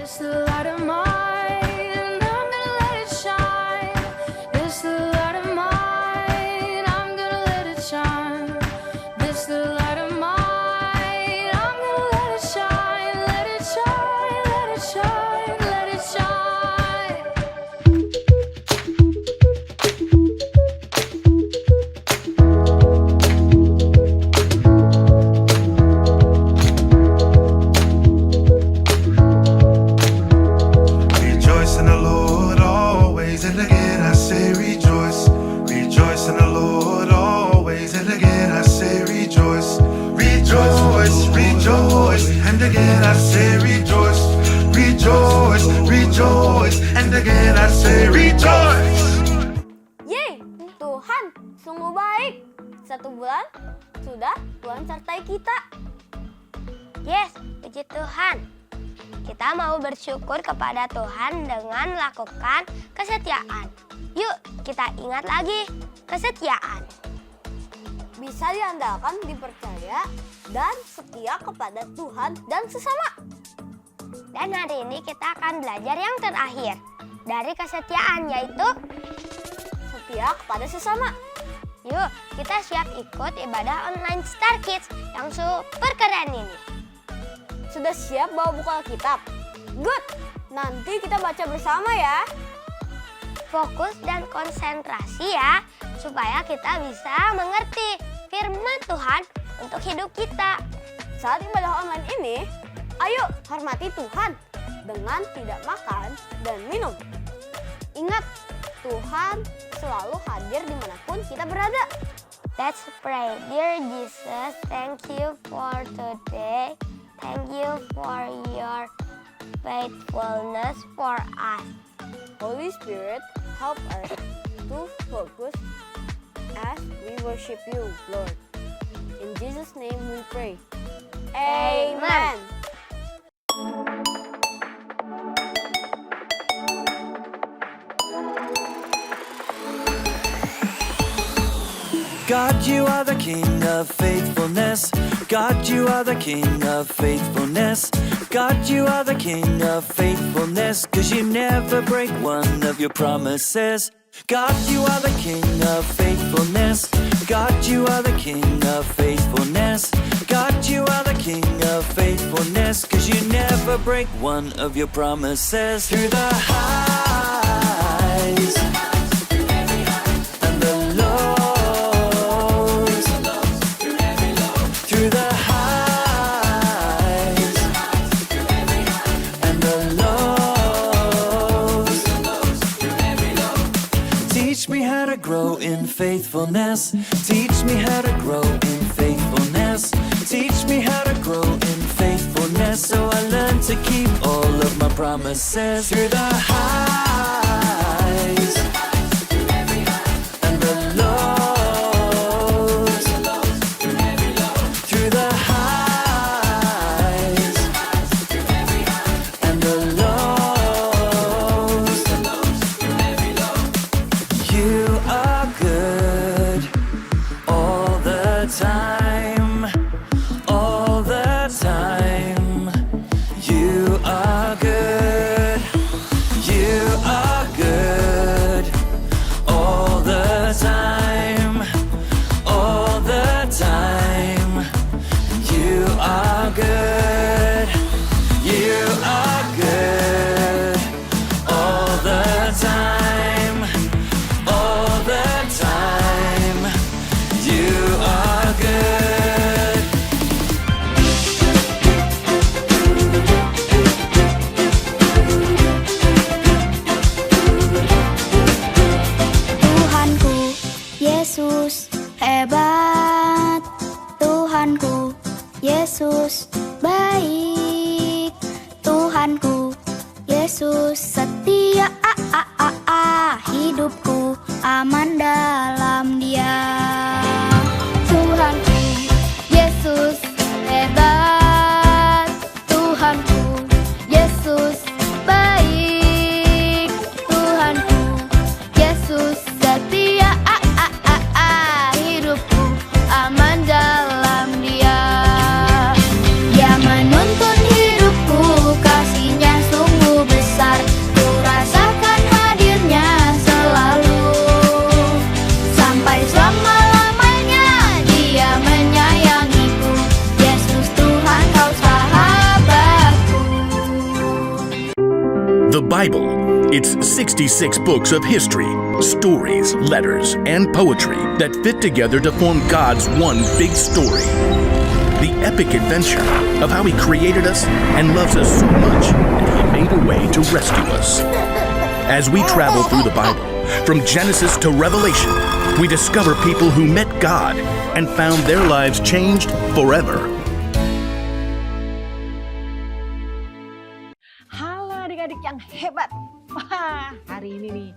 It's the light of mine, I'm gonna let it shine. It's the light of mine, I'm gonna let it shine. It's the light of mine, I'm gonna let it shine. Let it shine, let it shine, let it shine. Rejoice in the Lord always, and again I say rejoice. Rejoice in the Lord always, and again I say rejoice. Rejoice, rejoice, and again I say rejoice. Rejoice, rejoice, and again I say rejoice. Yeay, Tuhan sungguh baik. 1 bulan sudah Tuhan sertai kita. Yes, puji Tuhan. Kita mau bersyukur kepada Tuhan dengan melakukan kesetiaan. Yuk, kita ingat lagi kesetiaan. Bisa diandalkan, dipercaya, dan setia kepada Tuhan dan sesama. Dan hari ini kita akan belajar yang terakhir dari kesetiaan, yaitu Setia kepada sesama. yuk kita siap ikut ibadah online Star Kids yang super keren ini. Sudah siap bawa buku Alkitab? Good! Nanti kita baca bersama ya. Fokus dan konsentrasi ya, supaya kita bisa mengerti firman Tuhan untuk hidup kita. Saat ibadah online ini, ayo hormati Tuhan dengan tidak makan dan minum. Ingat, Tuhan selalu hadir dimanapun kita berada. Let's pray. Dear Jesus, thank you for today. Thank you for your faithfulness for us. Holy Spirit, help us to focus as we worship you, Lord. In Jesus' name we pray. Amen. God, you are the King of faithfulness. God, you are the King of faithfulness. God, you are the King of faithfulness. 'Cause you never break one of your promises. God, you are the King of faithfulness. God, you are the King of faithfulness. God, you are the King of faithfulness. 'Cause you never break one of your promises. Through the highs and the lows, through the highs and the lows, teach me how to grow in faithfulness. Teach me how to grow in faithfulness. Teach me how to grow in faithfulness, so I learn to keep all of my promises. Through the highs and the lows, through the highs and the lows, you are good all the time, all the time. You are good, you are good all the time, all the time. You are good, you are good all the time, all the time. You are good. Tuhanku, Yesus hebat. Tuhanku, Yesus baik. Tuhanku, Yesus setia. Hidupku aman dalam Dia. Tuhanku, Yesus hebat. Tuhanku, Yesus baik. Tuhanku, Yesus setia. Hidupku aman dalam Dia. Dia menuntun hidupku, kasih-Nya sungguh The Bible. It's 66 books of history, stories, letters, and poetry that fit together to form God's one big story. The epic adventure of how He created us and loves us so much that He made a way to rescue us. As we travel through the Bible, from Genesis to Revelation, we discover people who met God and found their lives changed forever. Halo adik-adik yang hebat. Wah, hari ini nih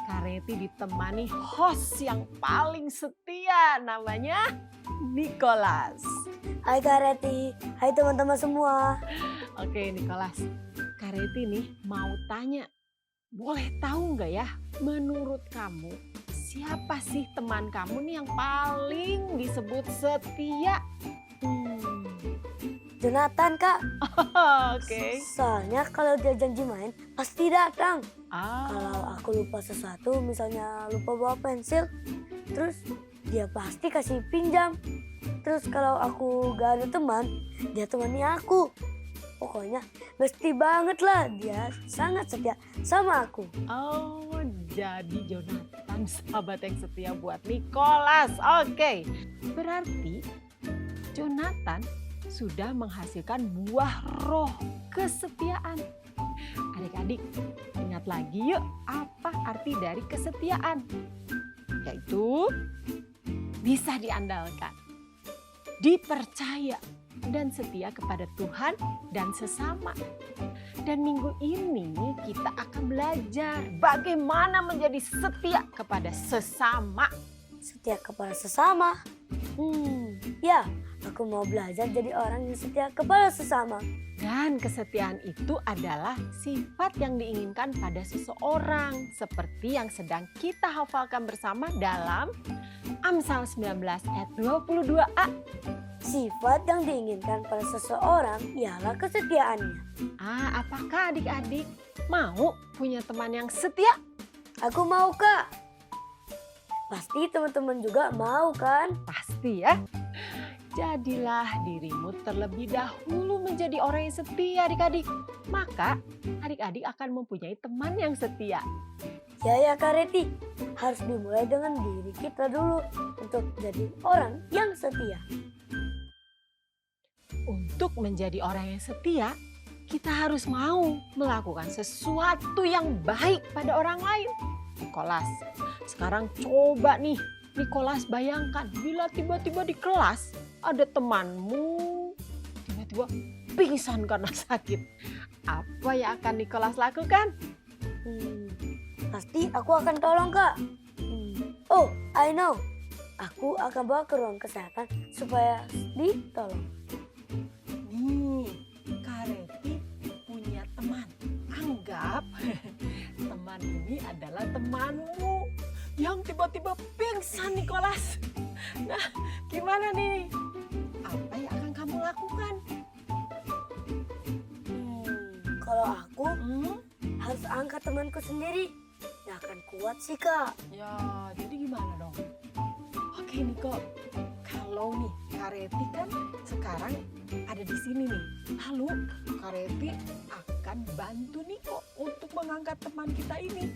Kak Reti ditemani host yang paling setia, namanya Nicholas. Hai Kak Reti, hai teman-teman semua. Oke Nicholas, Kak Reti nih mau tanya, boleh tahu nggak ya menurut kamu siapa sih teman kamu nih yang paling disebut setia? Jonathan Kak, Oke. soalnya kalau dia janji main pasti datang. Ah, Kalau aku lupa sesuatu, misalnya lupa bawa pensil, terus dia pasti kasih pinjam. Terus kalau aku gak ada teman, dia temani aku. Pokoknya mesti banget lah, dia sangat setia sama aku. oh, jadi Jonathan sahabat yang setia buat Nicholas. Oke, berarti Jonathan sudah menghasilkan buah roh kesetiaan. Adik-adik, ingat lagi yuk apa arti dari kesetiaan. Yaitu bisa diandalkan, dipercaya, dan setia kepada Tuhan dan sesama. Dan minggu ini kita akan belajar bagaimana menjadi setia kepada sesama. Setia kepada sesama. Ya, aku mau belajar jadi orang yang setia kepada sesama. Dan kesetiaan itu adalah sifat yang diinginkan pada seseorang. Seperti yang sedang kita hafalkan bersama dalam Amsal 19 ayat 22a. Sifat yang diinginkan pada seseorang ialah kesetiaannya. Apakah adik-adik mau punya teman yang setia? Aku mau Kak. Pasti teman-teman juga mau kan? Pasti ya. Jadilah dirimu terlebih dahulu menjadi orang yang setia adik-adik. Maka adik-adik akan mempunyai teman yang setia. Ya Kak Reti, harus dimulai dengan diri kita dulu untuk jadi orang yang setia. Untuk menjadi orang yang setia, kita harus mau melakukan sesuatu yang baik pada orang lain. Nicholas, sekarang coba nih, Nicholas bayangkan bila tiba-tiba di kelas ada temanmu tiba-tiba pingsan karena sakit. Apa yang akan Nicholas lakukan? Pasti aku akan tolong Kak. Oh, I know. Aku akan bawa ke ruang kesehatan supaya ditolong. Nih, Kak Reti punya teman. Anggap teman ini adalah temanmu yang tiba-tiba pingsan, Nicholas. Nah, gimana nih? Apa yang akan kamu lakukan? Kalau aku harus angkat temanku sendiri. Nggak akan kuat sih Kak. Ya, jadi gimana dong? Oke Niko, kalau nih Kak Reti kan sekarang ada di sini nih. Lalu Kak Reti akan bantu Niko untuk mengangkat teman kita ini.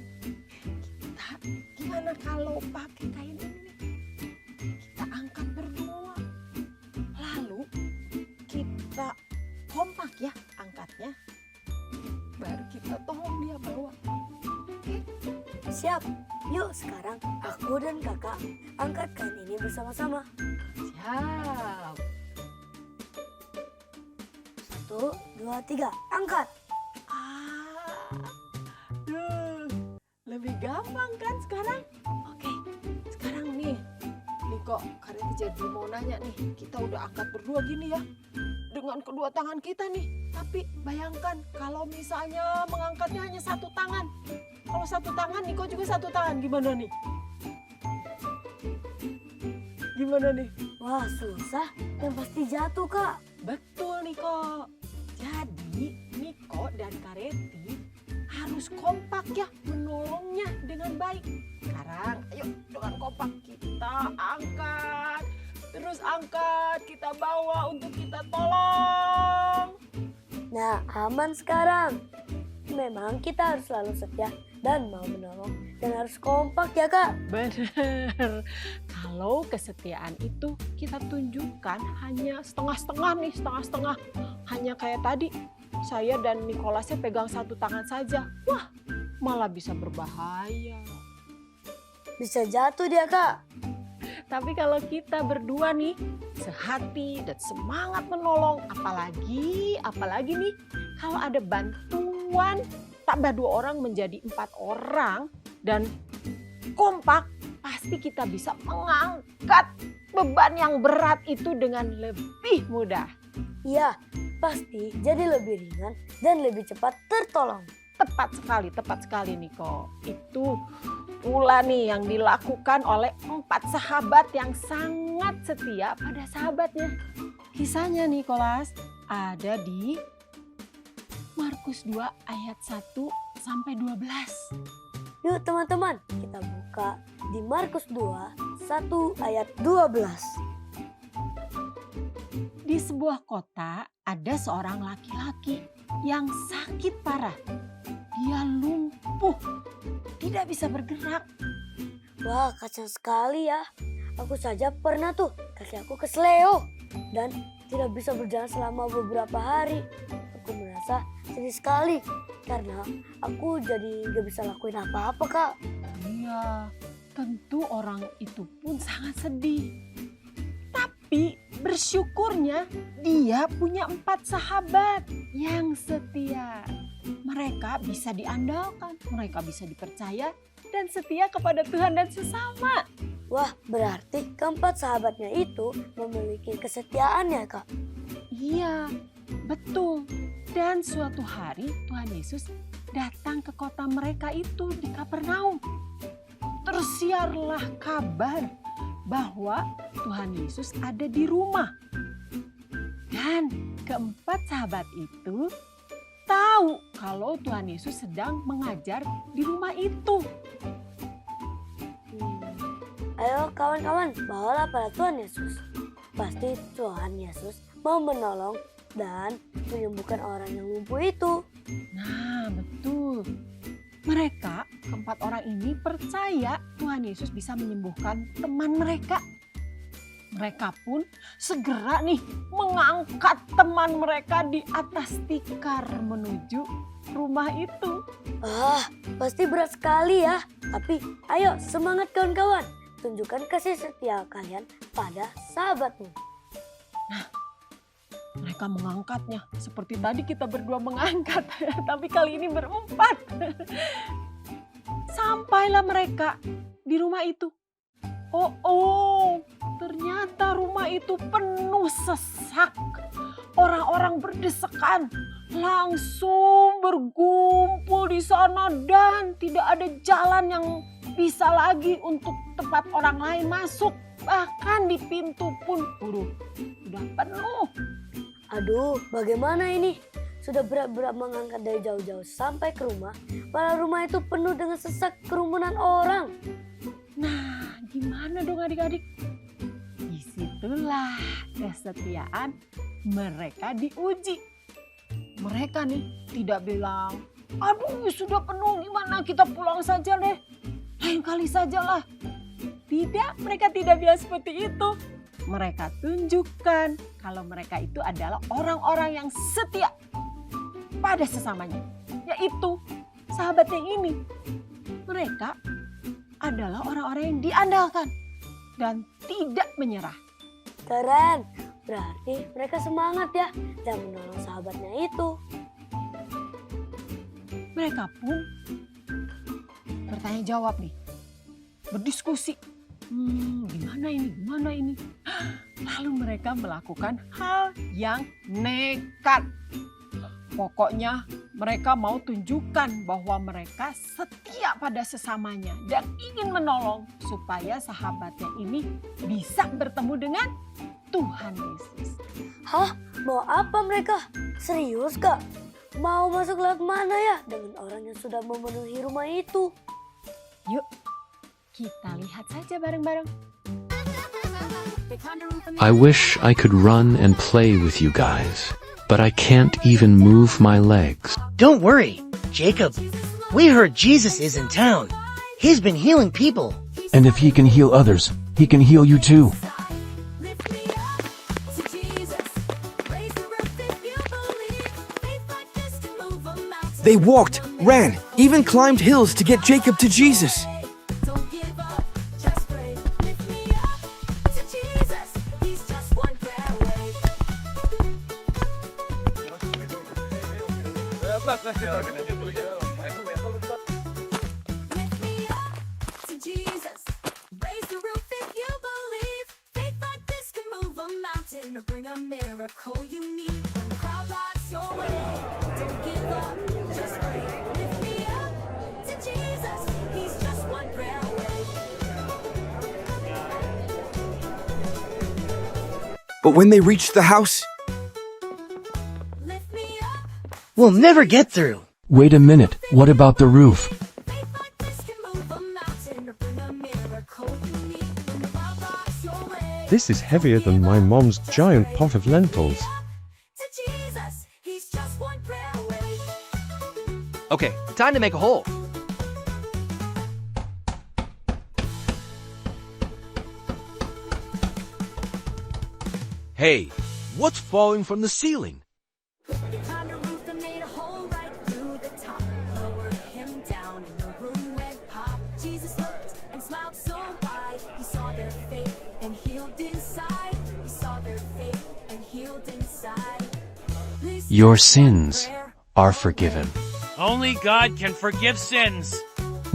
Kita gimana kalau pakai kain ini nih? Kita angkat berdua. Lalu kita kompak ya angkatnya. Baru kita tolong dia bawa. Oke? Siap. Yuk sekarang aku dan kakak angkat kain ini bersama-sama. Siap. 1, 2, 3, angkat. Lebih gampang kan sekarang? Oke, sekarang nih Niko, Kak Reti jadi mau nanya nih, kita udah angkat berdua gini ya, dengan kedua tangan kita nih. Tapi bayangkan kalau misalnya mengangkatnya hanya satu tangan. Kalau satu tangan, Niko juga satu tangan, gimana nih? Gimana nih? Wah susah dan pasti jatuh Kak. Betul Niko. Jadi Niko dan Kak Reti harus kompak ya menolongnya dengan baik. Sekarang ayo dengan kompak kita angkat. Terus angkat, kita bawa untuk kita tolong. Nah aman sekarang. memang kita harus selalu setia dan mau menolong dan harus kompak ya Kak. Bener. Kalau kesetiaan itu kita tunjukkan hanya setengah-setengah nih, setengah-setengah. Hanya kayak tadi, saya dan Nicholasnya pegang satu tangan saja. Wah, malah bisa berbahaya. Bisa jatuh dia Kak. Tapi kalau kita berdua nih, sehati dan semangat menolong, apalagi nih, kalau ada bantuan, tambah 2 orang menjadi 4 orang dan kompak, pasti kita bisa mengangkat beban yang berat itu dengan lebih mudah. Iya, pasti jadi lebih ringan dan lebih cepat tertolong. Tepat sekali Niko. Itu pula nih yang dilakukan oleh 4 sahabat yang sangat setia pada sahabatnya. Kisahnya Nicholas ada di Markus 2 ayat 1 sampai 12. Yuk teman-teman, kita buka di Markus 2, 1 ayat 12. Di sebuah kota ada seorang laki-laki yang sakit parah. Dia lumpuh, tidak bisa bergerak. Wah, kasihan sekali ya. Aku saja pernah tuh kaki aku kesleo dan tidak bisa berjalan selama beberapa hari. Aku merasa sedih sekali karena aku jadi gak bisa lakuin apa-apa Kak. Iya, tentu orang itu pun sangat sedih. Tapi bersyukurnya dia punya 4 sahabat yang setia. Mereka bisa diandalkan, mereka bisa dipercaya dan setia kepada Tuhan dan sesama. Wah, berarti keempat sahabatnya itu memiliki kesetiaan ya Kak? Iya, betul. Dan suatu hari Tuhan Yesus datang ke kota mereka itu di Kapernaum. Tersiarlah kabar bahwa Tuhan Yesus ada di rumah. Dan keempat sahabat itu tahu kalau Tuhan Yesus sedang mengajar di rumah itu. Ayo kawan-kawan, bawalah pada Tuhan Yesus. Pasti Tuhan Yesus mau menolong dan menyembuhkan orang yang lumpuh itu. Nah, betul. Mereka, keempat orang ini percaya Tuhan Yesus bisa menyembuhkan teman mereka. Mereka pun segera nih mengangkat teman mereka di atas tikar menuju rumah itu. Pasti berat sekali ya. Tapi ayo semangat kawan-kawan. Tunjukkan kasih setia kalian pada sahabatmu. Nah, mereka mengangkatnya. Seperti tadi kita berdua mengangkat. Tapi kali ini berempat. Sampailah mereka di rumah itu. Oh, ternyata rumah itu penuh sesak. Orang-orang berdesakan, langsung berkumpul di sana dan tidak ada jalan yang bisa lagi untuk tempat orang lain masuk. Bahkan di pintu pun udah penuh. Aduh, bagaimana ini? Sudah berat-berat mengangkat dari jauh-jauh sampai ke rumah. Padahal rumah itu penuh dengan sesak kerumunan orang. Nah, gimana dong adik-adik? Disitulah kesetiaan mereka diuji. Mereka nih tidak bilang, aduh sudah penuh gimana kita pulang saja deh. Lain kali sajalah. Tidak, mereka tidak bilang seperti itu. Mereka tunjukkan kalau mereka itu adalah orang-orang yang setia pada sesamanya. Yaitu sahabat yang ini. Mereka adalah orang-orang yang diandalkan dan tidak menyerah. Keren, berarti mereka semangat ya dan menolong sahabatnya itu. Mereka pun bertanya jawab nih, berdiskusi. Gimana ini? Lalu mereka melakukan hal yang nekat. Pokoknya mereka mau tunjukkan bahwa mereka setia pada sesamanya dan ingin menolong supaya sahabatnya ini bisa bertemu dengan Tuhan Yesus. Hah? Mau apa mereka? Serius Kak? Mau masuk lewat mana ya dengan orang yang sudah memenuhi rumah itu? Yuk, kita lihat saja bareng-bareng. I wish I could run and play with you guys, but I can't even move my legs. Don't worry. Jacob, we heard Jesus is in town. He's been healing people. And if he can heal others, he can heal you too. They walked, ran, even climbed hills to get Jacob to Jesus. But when they reached the house, we'll never get through. Wait a minute, what about the roof? This is heavier than my mom's giant pot of lentils. Okay, time to make a hole. Hey, what's falling from the ceiling? Your sins are forgiven. Only God can forgive sins.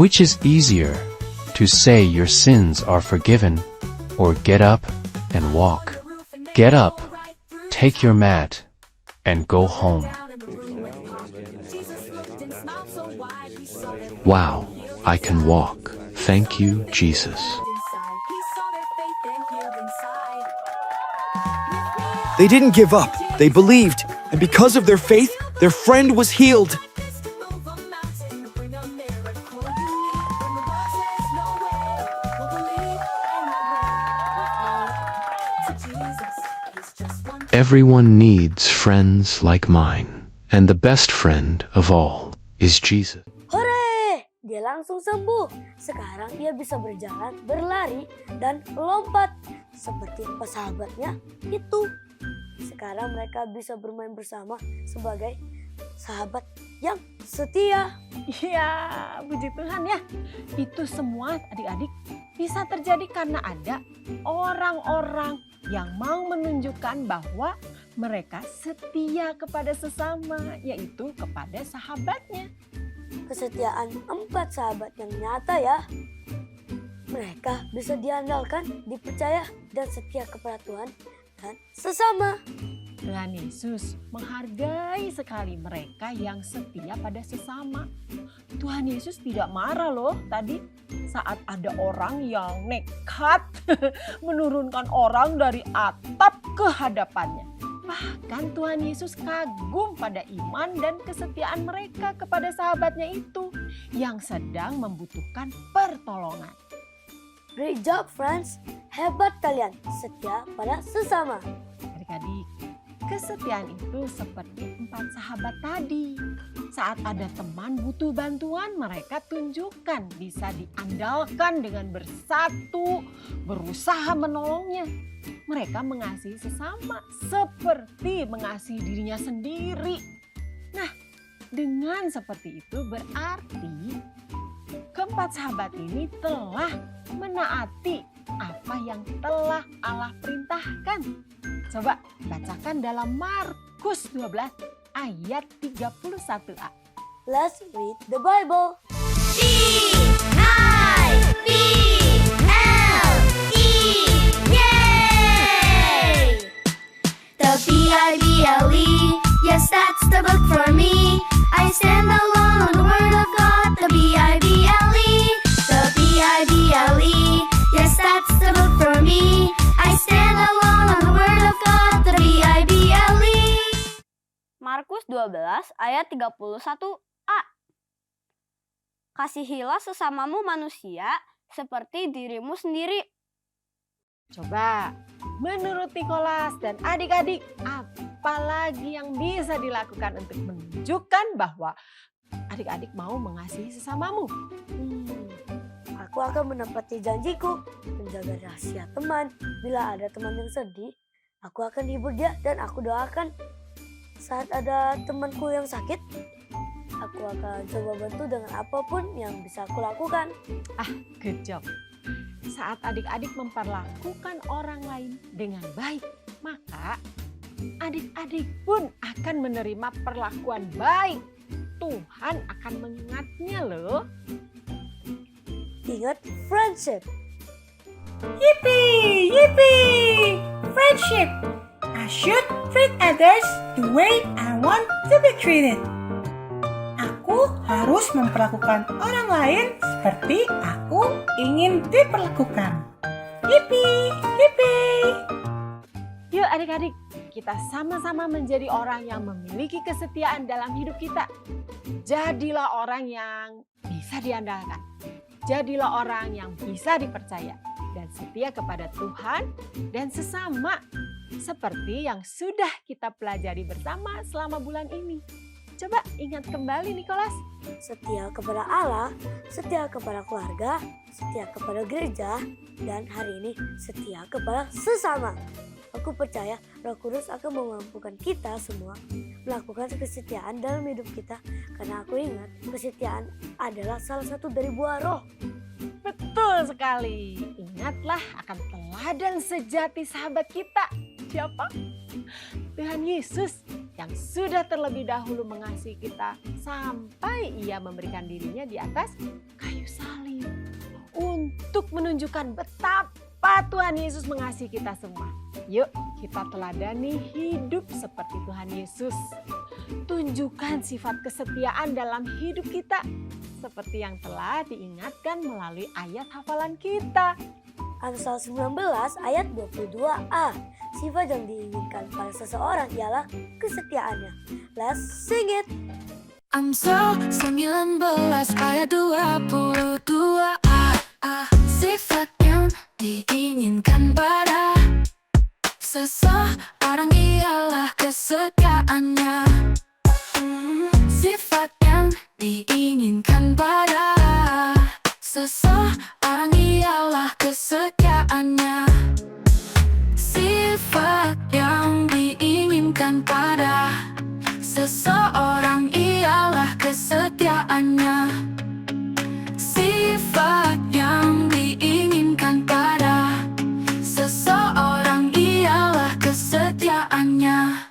Which is easier, to say your sins are forgiven, or get up and walk? Get up, take your mat, and go home. Wow, I can walk. Thank you, Jesus. they didn't give up. They believed. And because of their faith, their friend was healed. Everyone needs friends like mine, and the best friend of all is Jesus. Hore! Dia langsung sembuh. Sekarang ia bisa berjalan, berlari, dan lompat seperti sahabatnya itu. Sekarang mereka bisa bermain bersama sebagai sahabat yang setia. Iya, puji Tuhan ya. Itu semua adik-adik bisa terjadi karena ada orang-orang yang mau menunjukkan bahwa mereka setia kepada sesama, yaitu kepada sahabatnya. Kesetiaan 4 sahabat yang nyata ya. Mereka bisa diandalkan, dipercaya, dan setia kepada Tuhan dan sesama. Tuhan Yesus menghargai sekali mereka yang setia pada sesama. Tuhan Yesus tidak marah loh tadi saat ada orang yang nekat menurunkan orang dari atap ke hadapannya. Bahkan Tuhan Yesus kagum pada iman dan kesetiaan mereka kepada sahabatnya itu yang sedang membutuhkan pertolongan. Great job, friends. Hebat kalian, setia pada sesama. Adik-adik, kesetiaan itu seperti 4 sahabat tadi. Saat ada teman butuh bantuan, mereka tunjukkan bisa diandalkan dengan bersatu, berusaha menolongnya. Mereka mengasihi sesama seperti mengasihi dirinya sendiri. Nah, dengan seperti itu berarti keempat sahabat ini telah menaati apa yang telah Allah perintahkan. Coba bacakan dalam Markus 12 ayat 31a. Let's read the Bible. The B-I-B-L-E, yes, that's the book for me. I stand alone on the word of God, the B-I-B-L-E. The B-I-B-L-E, yes, that's the book for me. I stand alone on the word of God, the B-I-B-L-E. Markus 12 ayat 31a. Kasihilah sesamamu manusia seperti dirimu sendiri. Coba, menurut Nikolas dan adik-adik, apa lagi yang bisa dilakukan untuk menunjukkan bahwa adik-adik mau mengasihi sesamamu? Aku akan menepati janjiku, menjaga rahasia teman. Bila ada teman yang sedih, aku akan hibur dia dan aku doakan. Saat ada temanku yang sakit, aku akan coba bantu dengan apapun yang bisa aku lakukan. Good job. Saat adik-adik memperlakukan orang lain dengan baik, maka adik-adik pun akan menerima perlakuan baik. Tuhan akan mengingatnya loh. Ingat friendship. Yippee! Yippee! Friendship! I should treat others the way I want to be treated. Aku harus memperlakukan orang lain seperti aku ingin diperlakukan. Yippee! Yippee! Yuk adik-adik, kita sama-sama menjadi orang yang memiliki kesetiaan dalam hidup kita. Jadilah orang yang bisa diandalkan. Jadilah orang yang bisa dipercaya dan setia kepada Tuhan dan sesama. Seperti yang sudah kita pelajari bersama selama bulan ini. Coba ingat kembali Nicholas. Setia kepada Allah, setia kepada keluarga, setia kepada gereja, dan hari ini setia kepada sesama. Aku percaya Roh Kudus akan memampukan kita semua melakukan kesetiaan dalam hidup kita. Karena aku ingat kesetiaan adalah salah satu dari buah roh. Betul sekali. Ingatlah akan teladan sejati sahabat kita. Siapa? Tuhan Yesus yang sudah terlebih dahulu mengasihi kita sampai ia memberikan dirinya di atas kayu salib. Untuk menunjukkan betapa Tuhan Yesus mengasihi kita semua. Yuk kita teladani hidup seperti Tuhan Yesus. Tunjukkan sifat kesetiaan dalam hidup kita. Seperti yang telah diingatkan melalui ayat hafalan kita. Amsal 19 ayat 22a. Sifat yang diinginkan pada seseorang ialah kesetiaannya. Let's sing it. Amsal 19 ayat 22a. Sifat yang diinginkan pada seseorang ialah kesetiaannya. Sifat yang diinginkan pada seseorang ialah kesetiaannya. Sifat yang diinginkan pada seseorang ialah kesetiaannya. Sifat yang diinginkan pada seseorang ialah kesetiaannya.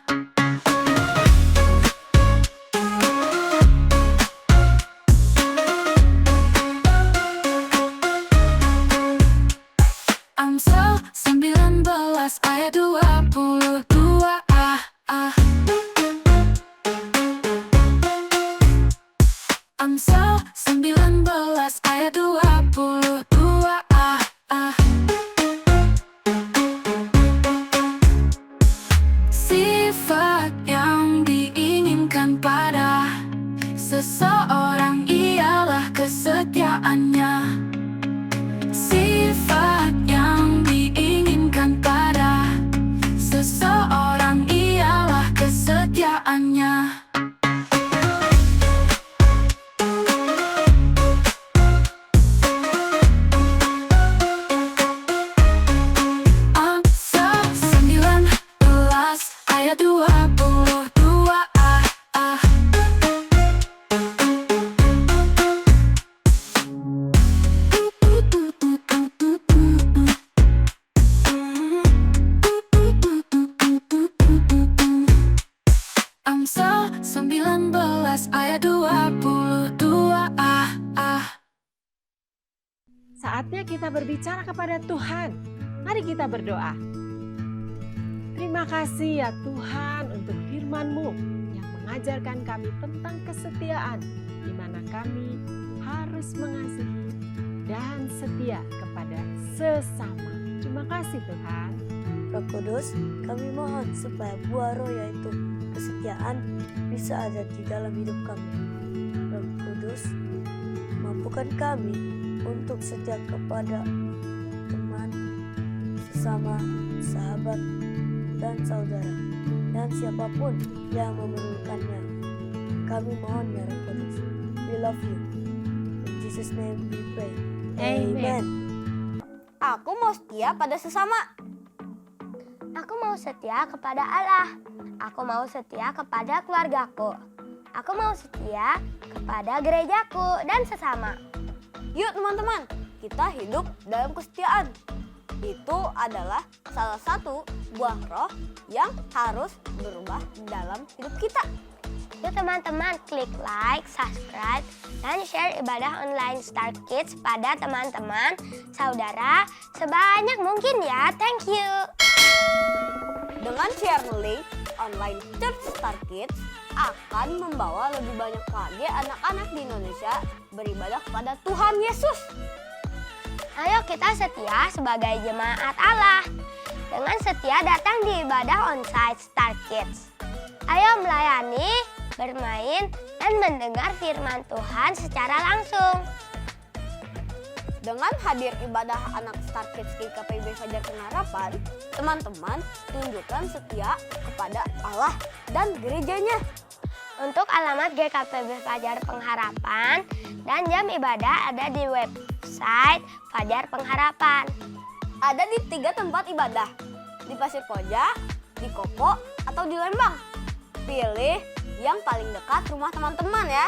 Amsal 19 ayat 22a. Amsal 19 ayat 22a. Sifat yang diinginkan pada seseorang ialah kesetiaannya. Sifat yang diinginkan pada seseorang ialah kesetiaannya. Amsal 19 ayat 22a. Amsal 19 ayat 22a. Saatnya kita berbicara kepada Tuhan. Mari kita berdoa. Terima kasih ya Tuhan untuk firman-Mu yang mengajarkan kami tentang kesetiaan, di mana kami harus mengasihi dan setia kepada sesama. Terima kasih Tuhan. Roh Kudus, kami mohon supaya buah roh yaitu kesetiaan bisa ada di dalam hidup kami. Roh Kudus, mampukan kami untuk setia kepada teman, sesama, sahabat, dan saudara, dan siapapun yang memerlukannya. Kami mohon ya Roh Kudus, love you. In Jesus' name we pray. Amen. Aku mau setia pada sesama. Aku mau setia kepada Allah. Aku mau setia kepada keluargaku. Aku mau setia kepada gerejaku dan sesama. Yuk teman-teman, kita hidup dalam kesetiaan. Itu adalah salah satu buah roh yang harus berubah dalam hidup kita. Yuk teman-teman, klik like, subscribe, dan share ibadah online Star Kids pada teman-teman, saudara, sebanyak mungkin ya. Thank you. Dengan share link online Church Star Kids akan membawa lebih banyak lagi anak-anak di Indonesia beribadah kepada Tuhan Yesus. Ayo kita setia sebagai jemaat Allah. Dengan setia datang di ibadah onsite Star Kids. Ayo melayani, bermain, dan mendengar firman Tuhan secara langsung. Dengan hadir ibadah anak Star Kids GKPB Fajar Pengharapan, teman-teman tunjukkan setia kepada Allah dan gerejanya. Untuk alamat GKPB Fajar Pengharapan dan jam ibadah ada di website Fajar Pengharapan. Ada di 3 tempat ibadah, di Pasir Koja, di Kopo, atau di Lembang. Pilih yang paling dekat rumah teman-teman ya.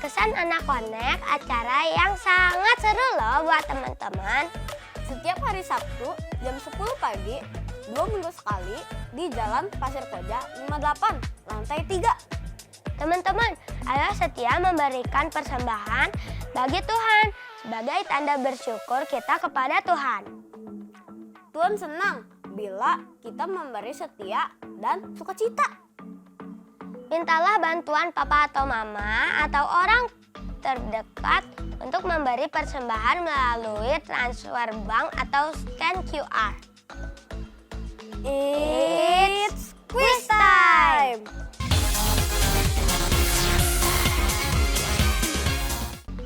Kesan Anak Connect, acara yang sangat seru loh buat teman-teman. Setiap hari Sabtu jam 10 pagi, 2 minggu sekali di Jalan Pasir Koja 58, lantai 3. Teman-teman, ayo setia memberikan persembahan bagi Tuhan sebagai tanda bersyukur kita kepada Tuhan. Tuhan senang bila kita memberi setia dan sukacita. Mintalah bantuan papa atau mama atau orang terdekat untuk memberi persembahan melalui transfer bank atau scan QR. It's quiz time!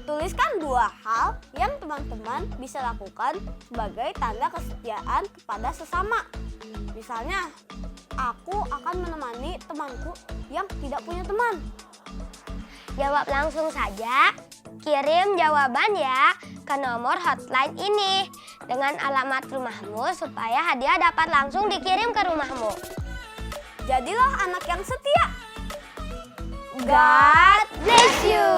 Tuliskan 2 hal yang teman-teman bisa lakukan sebagai tanda kesetiaan kepada sesama. Misalnya, aku akan menemani temanku yang tidak punya teman. Jawab langsung saja. Kirim jawaban ya ke nomor hotline ini dengan alamat rumahmu supaya hadiah dapat langsung dikirim ke rumahmu. Jadilah anak yang setia. God bless you.